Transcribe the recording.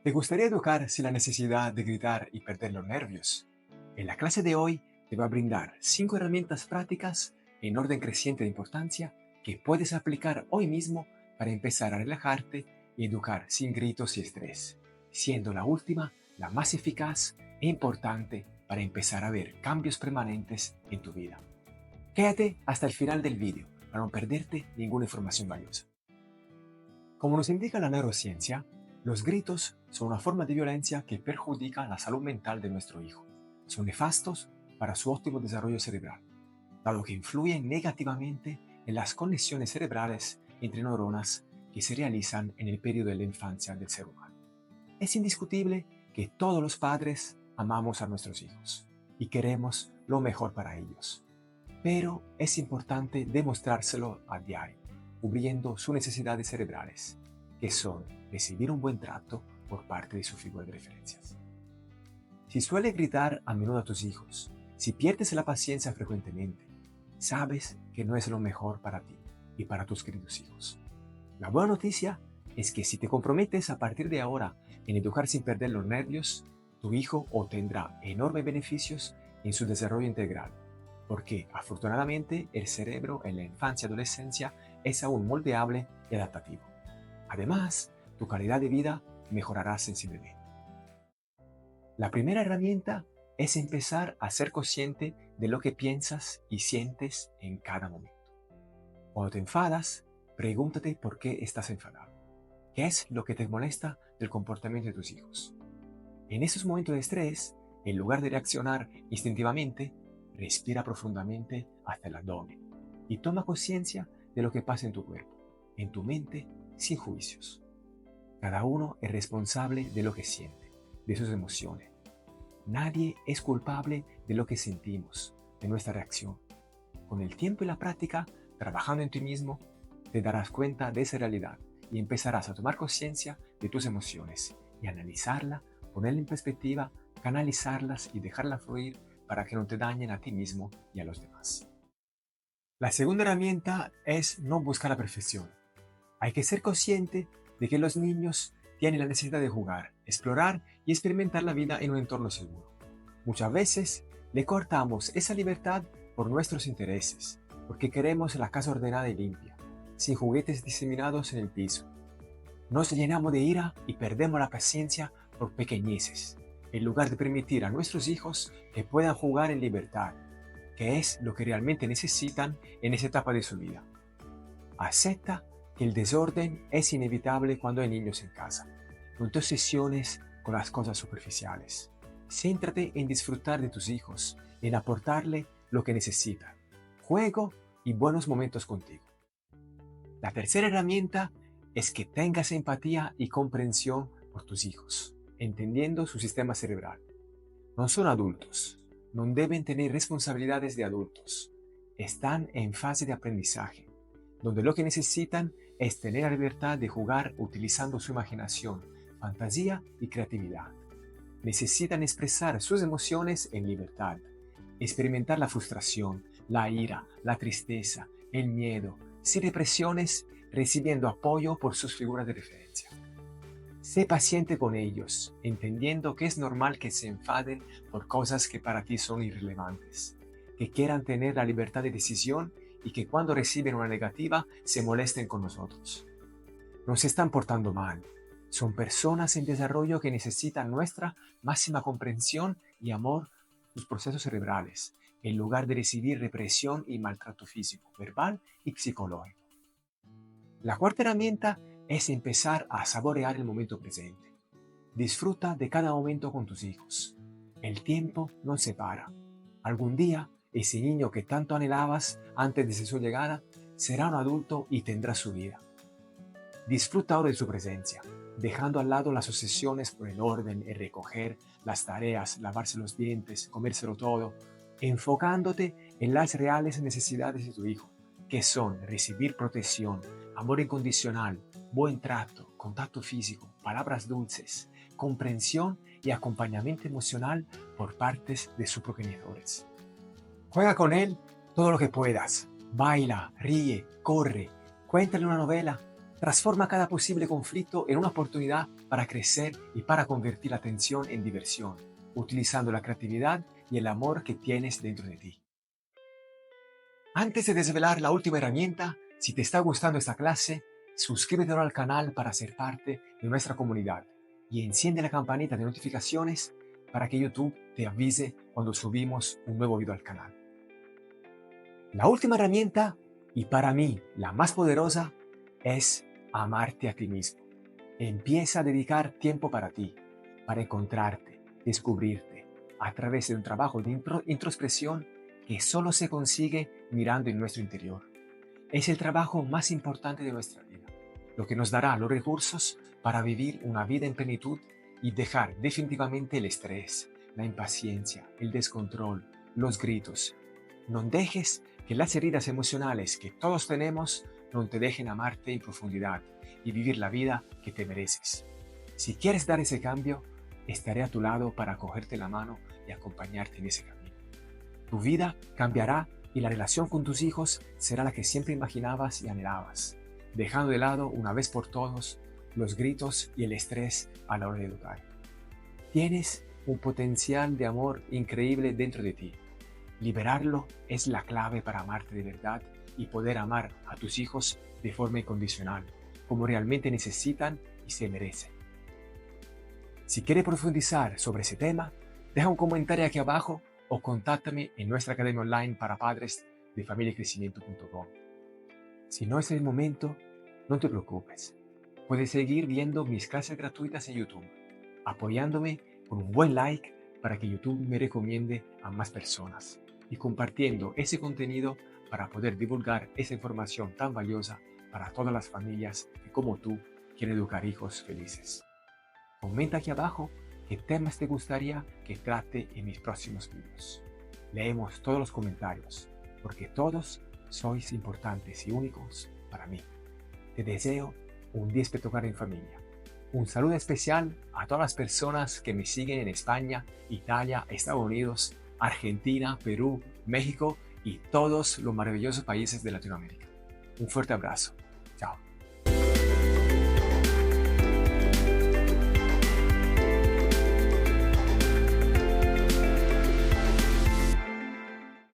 ¿Te gustaría educar sin la necesidad de gritar y perder los nervios? En la clase de hoy te voy a brindar 5 herramientas prácticas en orden creciente de importancia que puedes aplicar hoy mismo para empezar a relajarte y educar sin gritos y estrés, siendo la última la más eficaz e importante para empezar a ver cambios permanentes en tu vida. Quédate hasta el final del vídeo para no perderte ninguna información valiosa. Como nos indica la neurociencia, los gritos son una forma de violencia que perjudica la salud mental de nuestro hijo. Son nefastos para su óptimo desarrollo cerebral, dado que influyen negativamente en las conexiones cerebrales entre neuronas que se realizan en el periodo de la infancia del ser humano. Es indiscutible que todos los padres amamos a nuestros hijos y queremos lo mejor para ellos, pero es importante demostrárselo a diario, cubriendo sus necesidades cerebrales, que son recibir un buen trato por parte de su figura de referencias. Si sueles gritar a menudo a tus hijos, si pierdes la paciencia frecuentemente, sabes que no es lo mejor para ti y para tus queridos hijos. La buena noticia es que si te comprometes a partir de ahora en educar sin perder los nervios, tu hijo obtendrá enormes beneficios en su desarrollo integral, porque afortunadamente el cerebro en la infancia y adolescencia es aún moldeable y adaptativo. Además, tu calidad de vida mejorará sensiblemente. La primera herramienta es empezar a ser consciente de lo que piensas y sientes en cada momento. Cuando te enfadas, pregúntate por qué estás enfadado. ¿Qué es lo que te molesta del comportamiento de tus hijos? En esos momentos de estrés, en lugar de reaccionar instintivamente, respira profundamente hasta el abdomen y toma conciencia de lo que pasa en tu cuerpo, en tu mente, sin juicios. Cada uno es responsable de lo que siente, de sus emociones. Nadie es culpable de lo que sentimos, de nuestra reacción. Con el tiempo y la práctica, trabajando en ti mismo, te darás cuenta de esa realidad y empezarás a tomar conciencia de tus emociones y analizarla, ponerla en perspectiva, canalizarlas y dejarlas fluir para que no te dañen a ti mismo y a los demás. La segunda herramienta es no buscar la perfección. Hay que ser consciente de que los niños tienen la necesidad de jugar, explorar y experimentar la vida en un entorno seguro. Muchas veces le cortamos esa libertad por nuestros intereses, porque queremos la casa ordenada y limpia, sin juguetes diseminados en el piso. Nos llenamos de ira y perdemos la paciencia por pequeñeces, en lugar de permitir a nuestros hijos que puedan jugar en libertad, que es lo que realmente necesitan en esa etapa de su vida. Acepta que el desorden es inevitable cuando hay niños en casa. No te obsesiones con las cosas superficiales. Céntrate en disfrutar de tus hijos, en aportarle lo que necesitan, juego y buenos momentos contigo. La tercera herramienta es que tengas empatía y comprensión por tus hijos, entendiendo su sistema cerebral. No son adultos, no deben tener responsabilidades de adultos. Están en fase de aprendizaje, donde lo que necesitan es tener la libertad de jugar utilizando su imaginación, fantasía y creatividad. Necesitan expresar sus emociones en libertad, experimentar la frustración, la ira, la tristeza, el miedo, sin represiones, recibiendo apoyo por sus figuras de referencia. Sé paciente con ellos, entendiendo que es normal que se enfaden por cosas que para ti son irrelevantes, que quieran tener la libertad de decisión y que cuando reciben una negativa se molesten con nosotros. No se están portando mal. Son personas en desarrollo que necesitan nuestra máxima comprensión y amor por sus procesos cerebrales, en lugar de recibir represión y maltrato físico, verbal y psicológico. La cuarta herramienta es empezar a saborear el momento presente. Disfruta de cada momento con tus hijos. El tiempo no se para. Algún día, ese niño que tanto anhelabas antes de su llegada será un adulto y tendrá su vida. Disfruta ahora de su presencia, dejando al lado las obsesiones por el orden, el recoger, las tareas, lavarse los dientes, comérselo todo, enfocándote en las reales necesidades de tu hijo, que son recibir protección, amor incondicional, buen trato, contacto físico, palabras dulces, comprensión y acompañamiento emocional por partes de sus progenitores. Juega con él todo lo que puedas. Baila, ríe, corre, cuéntale una novela. Transforma cada posible conflicto en una oportunidad para crecer y para convertir la tensión en diversión, utilizando la creatividad y el amor que tienes dentro de ti. Antes de desvelar la última herramienta, si te está gustando esta clase, suscríbete ahora al canal para ser parte de nuestra comunidad y enciende la campanita de notificaciones para que YouTube te avise cuando subimos un nuevo video al canal. La última herramienta, y para mí la más poderosa, es amarte a ti mismo. Empieza a dedicar tiempo para ti, para encontrarte, descubrirte, a través de un trabajo de introspección que solo se consigue mirando en nuestro interior. Es el trabajo más importante de nuestra vida, lo que nos dará los recursos para vivir una vida en plenitud y dejar definitivamente el estrés, la impaciencia, el descontrol, los gritos. No dejes que las heridas emocionales que todos tenemos no te dejen amarte en profundidad y vivir la vida que te mereces. Si quieres dar ese cambio, estaré a tu lado para cogerte la mano y acompañarte en ese camino. Tu vida cambiará y la relación con tus hijos será la que siempre imaginabas y anhelabas, dejando de lado una vez por todos los gritos y el estrés a la hora de educar. Tienes un potencial de amor increíble dentro de ti. Liberarlo es la clave para amarte de verdad y poder amar a tus hijos de forma incondicional, como realmente necesitan y se merecen. Si quieres profundizar sobre ese tema, deja un comentario aquí abajo o contáctame en nuestra academia online para padres de familiacrecimiento.com. Si no es el momento, no te preocupes. Puedes seguir viendo mis clases gratuitas en YouTube, apoyándome con un buen like para que YouTube me recomiende a más personas y compartiendo ese contenido para poder divulgar esa información tan valiosa para todas las familias que, como tú, quieren educar hijos felices. Comenta aquí abajo qué temas te gustaría que trate en mis próximos videos. Leemos todos los comentarios, porque todos sois importantes y únicos para mí. Te deseo un día espectacular en familia. Un saludo especial a todas las personas que me siguen en España, Italia, Estados Unidos, Argentina, Perú, México y todos los maravillosos países de Latinoamérica. Un fuerte abrazo.